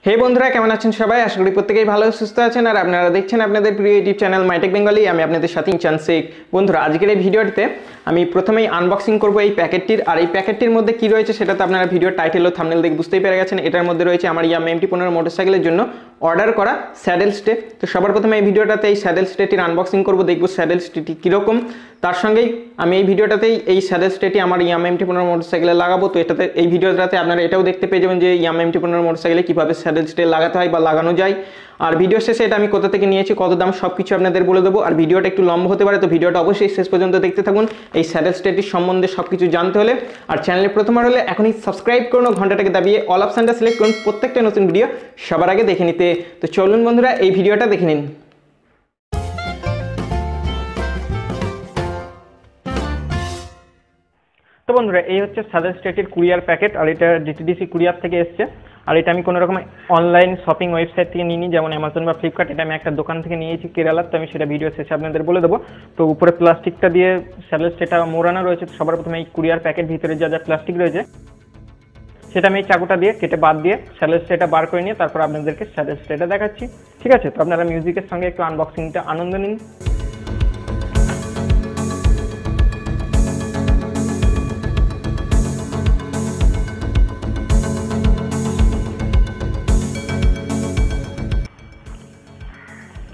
हे बंधुरा केमन आছেন সবাই আশা করি প্রত্যেকেই ভালো সুস্থ আছেন আর আপনারা দেখছেন আপনাদের প্রিয় ইউটিউব চ্যানেল মাইটেক বেঙ্গলি আমি আপনাদের সাথে ইনচান শেখ। বন্ধুরা আজকের এই ভিডিওটিতে আমি প্রথমেই আনবক্সিং করব এই প্যাকেটটির আর এই প্যাকেটটির মধ্যে কি রয়েছে সেটা তো আপনারা ভিডিওর টাইটেল ও থাম্বনেল দেখে বুঝতেই পেরে গেছেন। এটার মধ্যে রয়েছে আমার Yamaha MT15 মোটরসাইকেলের জন্য অর্ডার করা স্যাডেল স্টে। তো সবার প্রথমে এই ভিডিওটাতে এই স্যাডেল স্টেটির আনবক্সিং করব, দেখব স্যাডেল স্টেটি কীরকম। তার সঙ্গেই আমি এই ভিডিওটাতেই এই স্যাডেল স্টেটি আমার Yamaha MT15 মোটরসাইকেলে লাগাবো। তো এটাতে এই ভিডিওটাতে আপনারা এটাও দেখতে পেয়ে যাবেন যে Yamaha MT15 মোটরসাইকেলে কীভাবে স্যাডেল স্টে লাগাতে হয় বা লাগানো যায়। আর ভিডিও শেষে এটা আমি কোথা থেকে নিয়েছি, কত দাম, সব কিছু আপনাদের বলে দেবো। আর ভিডিওটা একটু লম্বা হতে পারে, তো ভিডিওটা অবশ্যই শেষ পর্যন্ত দেখতে থাকুন এই স্যাডেল স্টেটির সম্বন্ধে সব কিছু জানতে হলে। আর চ্যানেলে প্রথমবার হলে এখনই সাবস্ক্রাইব করুন, ঘন্টাটাকে দাবিয়ে অল অপশানটা সিলেক্ট করুন প্রত্যেকটা নতুন ভিডিও সবার আগে দেখে নিতে। তো চলুন বন্ধুরা এই ভিডিওটা দেখে নিন। তো বন্ধুরা এই হচ্ছে স্যাডেল স্টেটির কুরিয়ার প্যাকেট, আর এটা ডিটিডিসি কুরিয়ার থেকে এসছে। আর এটা আমি কোনো রকম অনলাইন শপিং ওয়েবসাইট থেকে নিইনি, যেমন অ্যামাজন বা ফ্লিপকার্ট। এটা আমি একটা দোকান থেকে নিয়েছি কেরালার, তো আমি সেটা ভিডিও শেষে আপনাদের বলে দেবো। তো উপরে প্লাস্টিকটা দিয়ে স্যাডেল স্টেটা মোড়ানো রয়েছে। সবার প্রথমে এই কুরিয়ার প্যাকেট ভিতরে যা যা প্লাস্টিক রয়েছে সেটা আমি এই চাকুটা দিয়ে কেটে বাদ দিয়ে স্যাডেল স্টেটা বার করে নিয়ে তারপর আপনাদেরকে স্যাডেল স্টেটা দেখাচ্ছি, ঠিক আছে? তো আপনারা মিউজিকের সঙ্গে একটু আনবক্সিংটা আনন্দ নিন।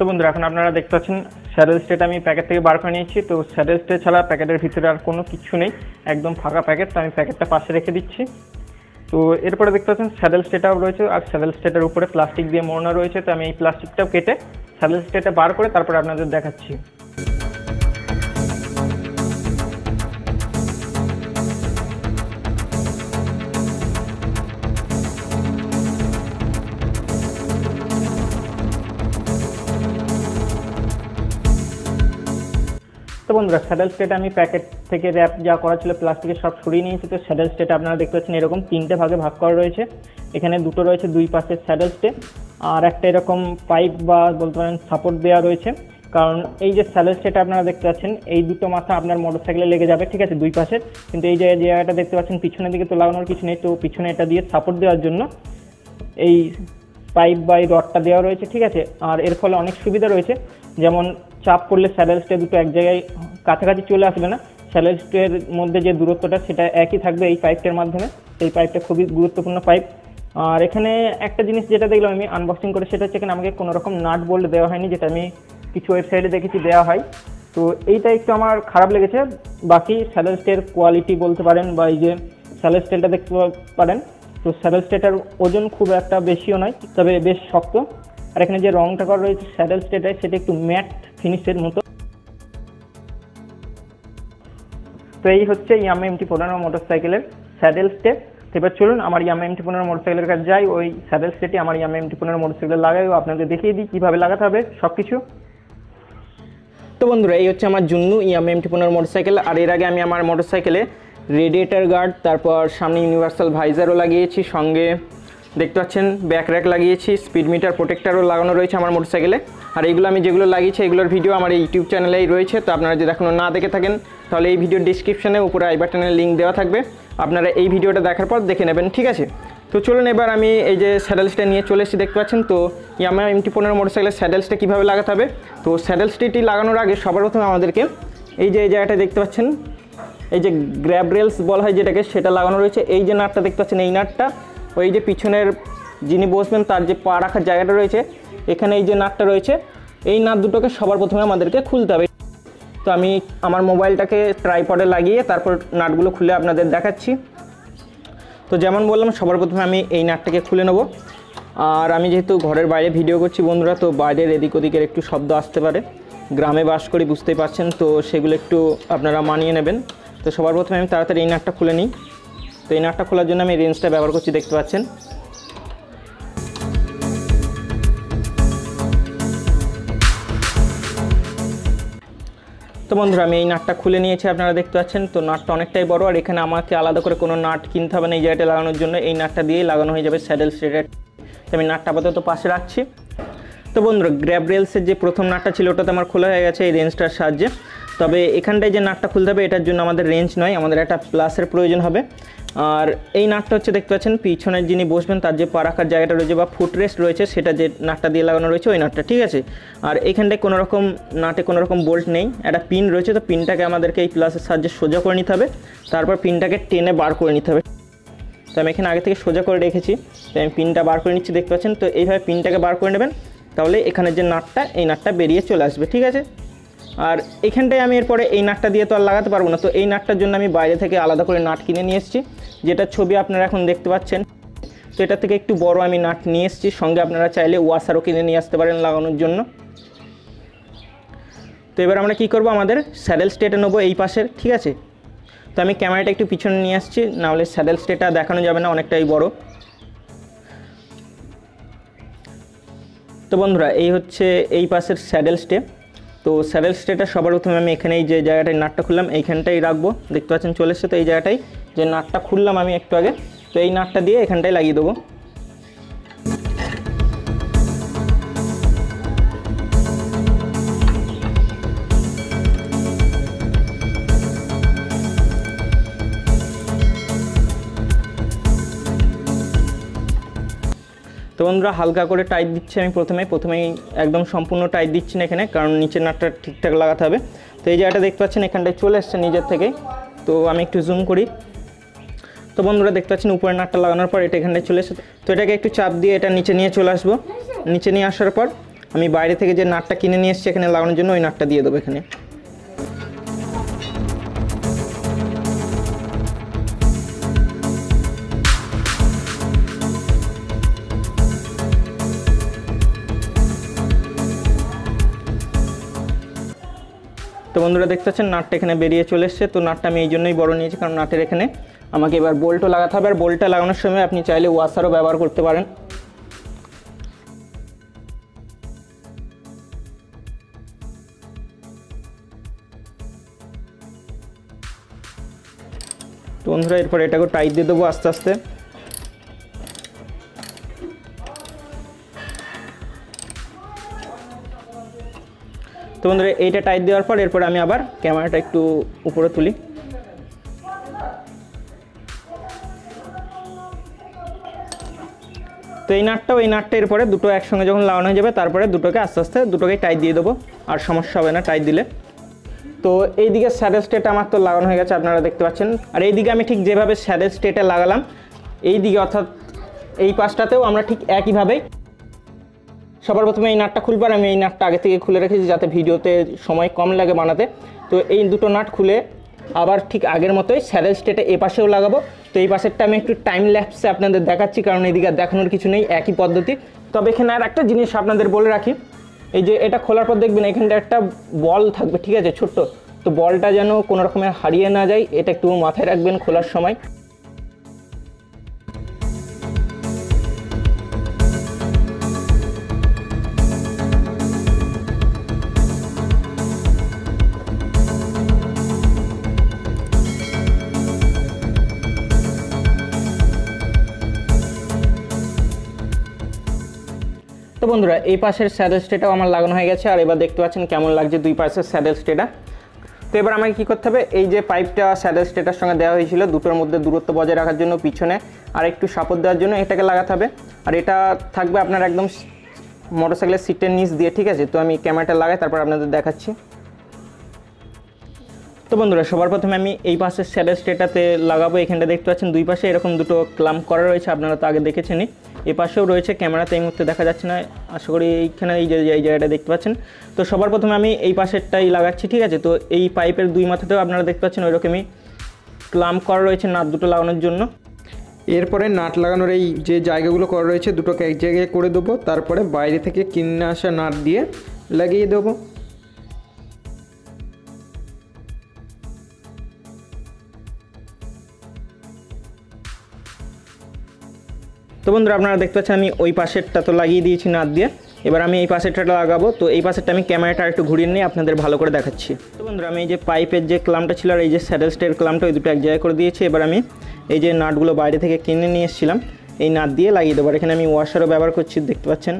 তো বন্ধুরা এখন আপনারা দেখতে পাচ্ছেন স্যাডেল স্টেটা আমি প্যাকেট থেকে বার করে নিয়েছি। তো স্যাডেল স্টে ছাড়া প্যাকেটের ভিতরে আর কোনো কিছু নেই, একদম ফাঁকা প্যাকেট। তো আমি প্যাকেটটা পাশে রেখে দিচ্ছি। তো এরপরে দেখতে পাচ্ছেন স্যাডেল স্টেটাও রয়েছে, আর স্যাডেল স্টেটার উপরে প্লাস্টিক দিয়ে মোড়ানো রয়েছে। তো আমি এই প্লাস্টিকটাও কেটে স্যাডেল স্টেটা বার করে তারপরে আপনাদের দেখাচ্ছি। তো বন্ধুরা স্যাডেল স্টেটা আমি প্যাকেট থেকে র্যাপ যা করা ছিল প্লাস্টিকের সব সরিয়ে নিয়েছি। তো স্যাডেল স্টেটা আপনারা দেখতে পাচ্ছেন এরকম তিনটে ভাগে ভাগ করা রয়েছে। এখানে দুটো রয়েছে দুই পাশের স্যাডেল স্টে, আর একটা এরকম পাইপ বা বলতে পারেন সাপোর্ট দেওয়া রয়েছে। কারণ এই যে স্যাডেল স্টেটা আপনারা দেখতে পাচ্ছেন এই দুটো মাথা আপনার মোটরসাইকেলে লেগে যাবে, ঠিক আছে, দুই পাশের। কিন্তু এই যে জায়গাটা দেখতে পাচ্ছেন পিছনের দিকে তো লাগানোর কিছু নেই, তো পিছনে এটা দিয়ে সাপোর্ট দেওয়ার জন্য এই পাইপ বা এই রডটা দেওয়া রয়েছে, ঠিক আছে। আর এর ফলে অনেক সুবিধা রয়েছে, যেমন চাপ পড়লে স্যাডেল স্টে দুটো এক জায়গায় কাছাকাছি চলে আসবে না। স্যাডেল স্টের মধ্যে যে দূরত্বটা সেটা একই থাকবে এই পাইপটার মাধ্যমে। এই পাইপটা খুবই গুরুত্বপূর্ণ পাইপ। আর এখানে একটা জিনিস যেটা দেখলাম আমি আনবক্সিং করে, সেটা হচ্ছে এখানে আমাকে কোনো রকম নাট বোল্ট দেওয়া হয়নি, যেটা আমি কিছু ওয়েবসাইটে দেখেছি দেওয়া হয়। তো এইটা একটু আমার খারাপ লেগেছে। বাকি স্যাডেল স্টের কোয়ালিটি বলতে পারেন বা এই যে স্যাডেল স্টেটা দেখতে পারেন, তো স্যাডেল স্টেটার ওজন খুব একটা বেশিও নয়, তবে বেশ শক্ত। আর এখানে যে রংটা করা রয়েছে স্যাডেল স্টেটায় সেটা একটু ম্যাট ফিনিশের মতো। তো এই হচ্ছে Yamaha MT15 মোটরসাইকেলের স্যাডেল স্টে। এবার চলুন আমার Yamaha MT15 মোটরসাইকেলের কাছে যাই, ওই স্যাডেল স্টেটি আমার Yamaha MT15 মোটরসাইকেলে লাগাই ও আপনাদের দেখিয়ে দিই কীভাবে লাগাতে হবে সব কিছু। তো বন্ধুরা এই হচ্ছে আমার জুন্নু Yamaha MT15 মোটরসাইকেল। আর এর আগে আমি আমার মোটরসাইকেলে রেডিয়েটার গার্ড, তারপর সামনে ইউনিভার্সাল ভাইজারও লাগিয়েছি, সঙ্গে দেখতে পাচ্ছেন ব্যাক র্যাক লাগিয়েছি, স্পিড মিটার প্রোটেক্টারও লাগানো রয়েছে আমার মোটরসাইকেলে। আর এইগুলো আমি যেগুলো লাগিয়েছি এগুলোর ভিডিও আমার এই ইউটিউব চ্যানেলেই রয়েছে। তো আপনারা যদি এখনও না দেখে থাকেন তাহলে এই ভিডিওর ডিসক্রিপশানে উপরে আই বাটনের লিঙ্ক দেওয়া থাকবে, আপনারা এই ভিডিওটা দেখার পর দেখে নেবেন, ঠিক আছে? তো চলুন এবার আমি এই যে স্যাডেল স্টে নিয়ে চলে এসেছি, দেখতে পাচ্ছেন। তো Yamaha MT15 মোটরসাইকেলের স্যাডেল স্টে কীভাবে লাগাতে হবে। তো স্যাডেল স্টেটি লাগানোর আগে সবার প্রথমে আমাদেরকে এই যে জায়গাটা দেখতে পাচ্ছেন, এই যে গ্র্যাব রেলস বলা হয় যেটাকে, সেটা লাগানো রয়েছে। এই যে নাটটা দেখতে পাচ্ছেন এই নাটটা, ওই যে পিছনের যিনি বসবেন তার যে পা রাখার জায়গাটা রয়েছে এখানে এই যে নাটটা রয়েছে, এই নাট দুটোকে সবার প্রথমে আমাদেরকে খুলতে হবে। তো আমি আমার মোবাইলটাকে ট্রাইপডে লাগিয়ে তারপর নাটগুলো খুলে আপনাদের দেখাচ্ছি। তো যেমন বললাম সবার প্রথমে আমি এই নাটটাকে খুলে নেব। আর আমি যেহেতু ঘরের বাইরে ভিডিও করছি বন্ধুরা, তো বাইরের এদিক ওদিকের একটু শব্দ আসতে পারে, গ্রামে বাস করি বুঝতেই পারছেন, তো সেগুলো একটু আপনারা মানিয়ে নেবেন। তো সবার প্রথমে আমি তাড়াতাড়ি এই নাটটা খুলে নিই। তো এই নাটটা খোলার জন্য আমি রেঞ্জটা ব্যবহার করছি, দেখতে পাচ্ছেন। তো বন্ধুরা আমি এই নাটটা খুলে নিয়েছি, আপনারা দেখতে পাচ্ছেন। তো নাটটা অনেকটাই বড়, আর এখানে আমাকে আলাদা করে কোনো নাট কিনতে হবে না এই জায়গাটা লাগানোর জন্য, এই নাটটা দিয়েই লাগানো হয়ে যাবে স্যাডেল স্টেটার। তো আমি নাটটা আপাতত পাশে রাখছি। তো বন্ধুরা গ্র্যাব রেলসের যে প্রথম নাটটা ছিল ওটাতে আমার খোলা হয়ে গেছে এই রেঞ্জটার সাহায্যে। তবে এখানটায় যে নাটটা খুলতে হবে এটার জন্য আমাদের রেঞ্জ নয়, আমাদের একটা প্লাসের প্রয়োজন হবে। আর এই নাটটা হচ্ছে দেখতে পাচ্ছেন পিছনের যিনি বসবেন তার যে পা রাখার জায়গাটা রয়েছে বা ফুটরেস্ট রয়েছে সেটা যে নাটটা দিয়ে লাগানো রয়েছে ওই নাটটা, ঠিক আছে। আর এখানটায় কোনো রকম নাটে কোনো রকম বোল্ট নেই, একটা পিন রয়েছে, তো পিনটাকে আমাদেরকে এই প্লাসের সাহায্যে সোজা করে নিতে হবে, তারপর পিনটাকে টেনে বার করে নিতে হবে। তো আমি এখানে আগে থেকে সোজা করে রেখেছি, তো আমি পিনটা বার করে নিচ্ছি, দেখতে পাচ্ছেন। তো এইভাবে পিনটাকে বার করে নেবেন, তাহলে এখানে যে নাটটা এই নাটটা বেরিয়ে চলে আসবে, ঠিক আছে। আর এখানটায় আমি এরপরে এই নাটটা দিয়ে তো আর লাগাতে পারবো না, তো এই নাটটার জন্য আমি বাইরে থেকে আলাদা করে নাট কিনে নিয়ে এসেছি, যেটা ছবি আপনারা এখন দেখতে পাচ্ছেন। তো এটা থেকে একটু বড় আমি নাট নিয়ে এসেছি, সঙ্গে আপনারা চাইলে ওয়াশারও কিনে নিয়ে আসতে পারেন লাগানোর জন্য। তো এবার আমরা কি করব, আমাদের স্যাডেল স্টেটে নেবো এই পাশের, ঠিক আছে। তো আমি ক্যামেরাটা একটু পিছনে নিয়ে আসছি, নাহলে স্যাডেল স্টেটটা দেখানো যাবে না, অনেকটাই বড়। তো বন্ধুরা এই হচ্ছে এই পাশের স্যাডেল স্টে। তো স্যাডেল স্টেটা সবার প্রথমে আমি এখানে এই যে জায়গাটায় নাটটা খুললাম এইখানটাই রাখবো, দেখতে পাচ্ছেন চলে এসছে। তো এই জায়গাটায় যে নাটটা খুললাম আমি একটু আগে, তো এই নাটটা দিয়ে এখানটায় লাগিয়ে দেবো। তো বন্ধুরা হালকা করে টাইট দিচ্ছি আমি প্রথমেই একদম সম্পূর্ণ টাইট দিচ্ছি না এখানে, কারণ নিচের নাটটা ঠিকঠাক লাগাতে হবে। তো এই জায়গাটা দেখতে পাচ্ছেন এখানটায় চলে আসছে নিজের থেকেই, তো আমি একটু জুম করি। তো বন্ধুরা দেখতে পাচ্ছেন উপরের নাটটা লাগানোর পর এটা এখানটায় চলে এসেছে। তো এটাকে একটু চাপ দিয়ে এটা নিচে নিয়ে চলে আসবো। নিচে নিয়ে আসার পর আমি বাইরে থেকে যে নাটটা কিনে নিয়ে এসেছি এখানে লাগানোর জন্য ওই নাটটা দিয়ে দেবো এখানে। তো বন্ধুরা দেখতে পাচ্ছেন নাটটা এখানে বেরিয়ে চলে এসছে। তো নাটটা আমি এই জন্যই বড় নিয়েছি, কারণ নাটের এখানে আমাকে এবার বোল্টও লাগাতে হবে, আর বোল্টটা লাগানোর সময় আপনি চাইলে ওয়াশারও ব্যবহার করতে পারেন। তো বন্ধুরা এরপর এটাকে টাইট দিয়ে দেবো আস্তে আস্তে। তো বন্ধুরা এইটা টাইট দেওয়ার পর এরপর আমি আবার ক্যামেরাটা একটু উপরে তুলি। তো এই নাটটা এরপরে দুটো একসঙ্গে যখন লাগানো হয়ে যাবে তারপরে দুটোকে আস্তে আস্তে দুটোকে টাইট দিয়ে দেবো, আর সমস্যা হবে না টাইট দিলে। তো এইদিকে স্যাডেল স্টেটা আমার তো লাগানো হয়ে গেছে, আপনারা দেখতে পাচ্ছেন। আর এইদিকে আমি ঠিক যেভাবে স্যাডেল স্টেটে লাগালাম এইদিকে অর্থাৎ এই পাশটাতেও আমরা ঠিক একইভাবেই সবার প্রথমে এই নাটটা খুলবো। আর আমি এই নাটটা আগে থেকে খুলে রেখেছি যাতে ভিডিওতে সময় কম লাগে বানাতে। তো এই দুটো নাট খুলে আবার ঠিক আগের মতোই স্যাডেল স্টেটে এ পাশেও লাগাবো। তো এই পাশেরটা আমি একটু টাইম ল্যাপসে আপনাদের দেখাচ্ছি, কারণ এইদিকে দেখানোর কিছু নেই, একই পদ্ধতি। তবে এখানে আর একটা জিনিস আপনাদের বলে রাখি, এই যে এটা খোলার পর দেখবেন এখানটা একটা বল থাকবে, ঠিক আছে, ছোট্ট। তো বলটা যেন কোনো রকমের হারিয়ে না যায়, এটা একটু মাথায় রাখবেন খোলার সময়। তো বন্ধুরা এই পাশের স্যাডেল স্টেটাও আমার লাগানো হয়ে গেছে, আর এবার দেখতে পাচ্ছেন কেমন লাগছে দুই পাশের স্যাডেল স্টেটা। তো এবার আমাকে কী করতে হবে, এই যে পাইপটা স্যাডেল স্টেটার সঙ্গে দেওয়া হয়েছিল দুটোর মধ্যে দূরত্ব বজায় রাখার জন্য পিছনে আর একটু সাপোর্ট দেওয়ার জন্য এটাকে লাগাতে হবে। আর এটা থাকবে আপনার একদম মোটরসাইকেলের সিটের নিচ দিয়ে, ঠিক আছে। তো আমি ক্যামেরাটা লাগাই তারপর আপনাদের দেখাচ্ছি। তো বন্ধুরা সবার প্রথমে আমি এই পাশের স্যাডেল স্টেটাতে লাগাবো। এখানটা দেখতে পাচ্ছেন দুই পাশে এরকম দুটো ক্লাম্প করা রয়েছে, আপনারা তো আগে দেখেছেনই। এই পাশেও রয়েছে, ক্যামেরাতে এই মুহূর্তে দেখা যাচ্ছে না, আশা করি এইখানে এই জায়গাটা দেখতে পাচ্ছেন। তো সবার প্রথমে আমি এই পাশেরটাই লাগাচ্ছি, ঠিক আছে। তো এই পাইপের দুই মাথাতেও আপনারা দেখতে পাচ্ছেন ওইরকমই ক্লাম্প করা রয়েছে নাট দুটো লাগানোর জন্য। এরপরে নাট লাগানোর এই যে জায়গাগুলো করা রয়েছে দুটোকে এক জায়গায় করে দেবো, তারপরে বাইরে থেকে কিনে আসা নাট দিয়ে লাগিয়ে দেবো। তো বন্ধুরা আপনারা দেখতে পাচ্ছেন আমি ওই পাশেরটা তো লাগিয়ে দিয়েছি নাট দিয়ে, এবার আমি এই পাশেরটা লাগাবো। তো এই পাশেরটা আমি ক্যামেরাটা একটু ঘুরিয়ে নিয়ে আপনাদের ভালো করে দেখাচ্ছি। তো বন্ধুরা আমি এই যে পাইপের যে ক্লাম্পটা ছিল আর এই যে স্যাডেল স্টের ক্লাম্পটা ওই দুটো এক জায়গায় করে দিয়েছি। এবার আমি এই যে নাটগুলো বাইরে থেকে কিনে নিয়ে এসেছিলাম এই নাট দিয়ে লাগিয়ে দেবো। আর এখানে আমি ওয়াশারও ব্যবহার করছি, দেখতে পাচ্ছেন।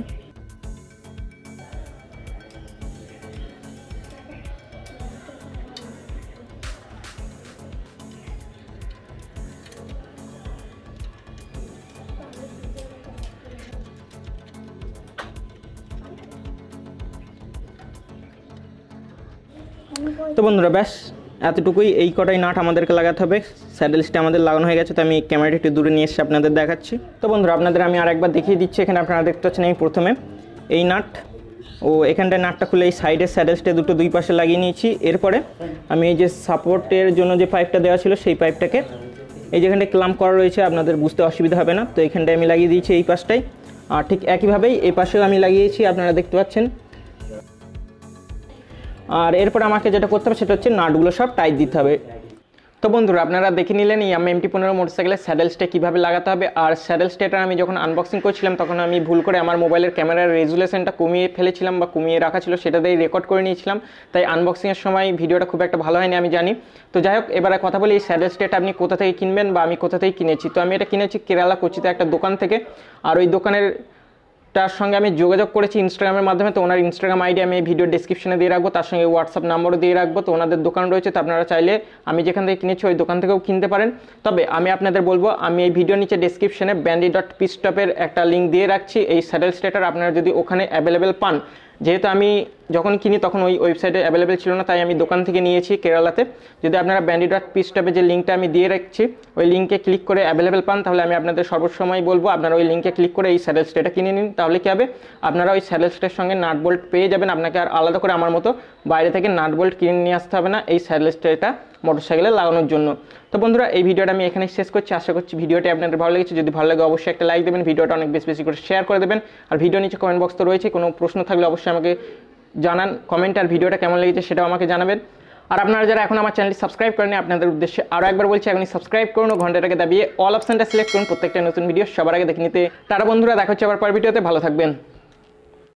তো বন্ধুরা ব্যাস এতটুকুই, এই কটাই নাট আমাদেরকে লাগাতে হবে। স্যাডেল স্টে আমাদের লাগানো হয়ে গেছে, তো আমি ক্যামেরাটা একটু দূরে নিয়ে এসে আপনাদের দেখাচ্ছি। তো বন্ধুরা আপনাদের আমি আরেকবার দেখিয়ে দিচ্ছি। এখানে আপনারা দেখতে পাচ্ছেন আমি প্রথমে এই নাট ও এখানটায় নাটটা খুলে এই সাইডের স্যাডেল স্টে দুটো দুই পাশে লাগিয়ে নিয়েছি। এরপরে আমি এই যে সাপোর্টের জন্য যে পাইপটা দেওয়া ছিল সেই পাইপটাকে এই যেখানটায় ক্লাম্প করা রয়েছে, আপনাদের বুঝতে অসুবিধা হবে না, তো এইখানটায় আমি লাগিয়ে দিয়েছি এই পাশটায়। আর ঠিক একইভাবেই এই পাশেও আমি লাগিয়েছি, আপনারা দেখতে পাচ্ছেন। আর এরপর আমাকে যেটা করতে হবে সেটা হচ্ছে নাটগুলো সব টাইট দিতে হবে। তো বন্ধুরা আপনারা দেখে নিলেন এই Yamaha MT15 মোটরসাইকেলের স্যাডেল স্টে কীভাবে লাগাতে হবে। আর স্যাডেল স্টেটা আমি যখন আনবক্সিং করছিলাম তখন আমি ভুল করে আমার মোবাইলের ক্যামেরার রেজুলেশনটা কমিয়ে ফেলেছিলাম বা কমিয়ে রাখা ছিল, সেটা দিয়েই রেকর্ড করে নিয়েছিলাম, তাই আনবক্সিংয়ের সময় ভিডিওটা খুব একটা ভালো হয়নি আমি জানি। তো যাই হোক, এবারে কথা বলি এই স্যাডেল স্টেটা আপনি কোথা থেকে কিনবেন বা আমি কোথা থেকে কিনেছি। তো আমি এটা কিনেছি কেরালা কোচিতে একটা দোকান থেকে। আর ওই দোকানের তার সঙ্গে আমি যোগাযোগ করেছি ইনস্টাগ্রামের মাধ্যমে, তো ওনার ইনস্টাগ্রাম আইডি আমি ভিডিও ডেসক্রিপশনে দিয়ে রাখবো, তার সঙ্গে হোয়াটসঅ্যাপ নাম্বারও দিয়ে রাখবো। তো ওনাদের দোকান রয়েছে, তো আপনারা চাইলে আমি যেখান থেকে কিনেছি ওই দোকান থেকেও কিনতে পারেন। তবে আমি আপনাদের বলবো, আমি এই ভিডিও নিচে ডেসক্রিপশনে bandy.pitstop-এর একটা লিঙ্ক দিয়ে রাখছি এই স্যাডেল স্টেটার, আপনারা যদি ওখানে অ্যাভেলেবেল পান। যেহেতু আমি যখন কিনি তখন ওই ওয়েবসাইটে অ্যাভেলেবেল ছিল না, তাই আমি দোকান থেকে নিয়েছি কেরালাতে। যদি আপনারা bandy.pitstop-এ যে লিঙ্কটা আমি দিয়ে রাখছি ওই লিঙ্কে ক্লিক করে অ্যাভেলেবেল পান, তাহলে আমি আপনাদের সর্বসময় বলবো আপনারা ওই লিঙ্কে ক্লিক করে এই স্যাডেল স্টেটা কিনে নিন। তাহলে কী হবে, আপনারা ওই স্যাডেল স্টের সঙ্গে নাট বোল্ট পেয়ে যাবেন, আপনাকে আর আলাদা করে আমার মতো বাইরে থেকে নাট বোল্ট কিনে নিয়ে আসতে হবে না এই স্যাডেল স্টেটা মোটরসাইকেলে লাগানোর জন্য। তো বন্ধুরা এই ভিডিওটা আমি এখানে শেষ করছি। আশা করছি ভিডিওটি আপনাদের ভালো লেগেছে। যদি ভালো লাগে অবশ্যই একটা লাইক দেবেন, ভিডিওটা অনেক বেশি বেশি করে শেয়ার করে দেবেন। আর ভিডিও নিচে কমেন্ট বক্স তো রয়েছে, কোনো প্রশ্ন থাকলে অবশ্যই আমাকে জানান কমেন্ট, আর ভিডিওটা কেমন লেগেছে সেটাও আমাকে জানাবেন। আর আপনারা যারা এখন আমার চ্যানেলটি সাবস্ক্রাইব করেন, আপনাদের উদ্দেশ্যে আরও একবার বলছি এখনই সাবস্ক্রাইব করুন ও ঘন্টাটাকে দাবিয়ে অল অপশনটা সিলেক্ট করুন প্রত্যেকটা নতুন ভিডিও সবার আগে দেখে নিতে। টাটা বন্ধুরা, দেখা হচ্ছে আবার পরের ভিডিওতে, ভালো থাকবেন।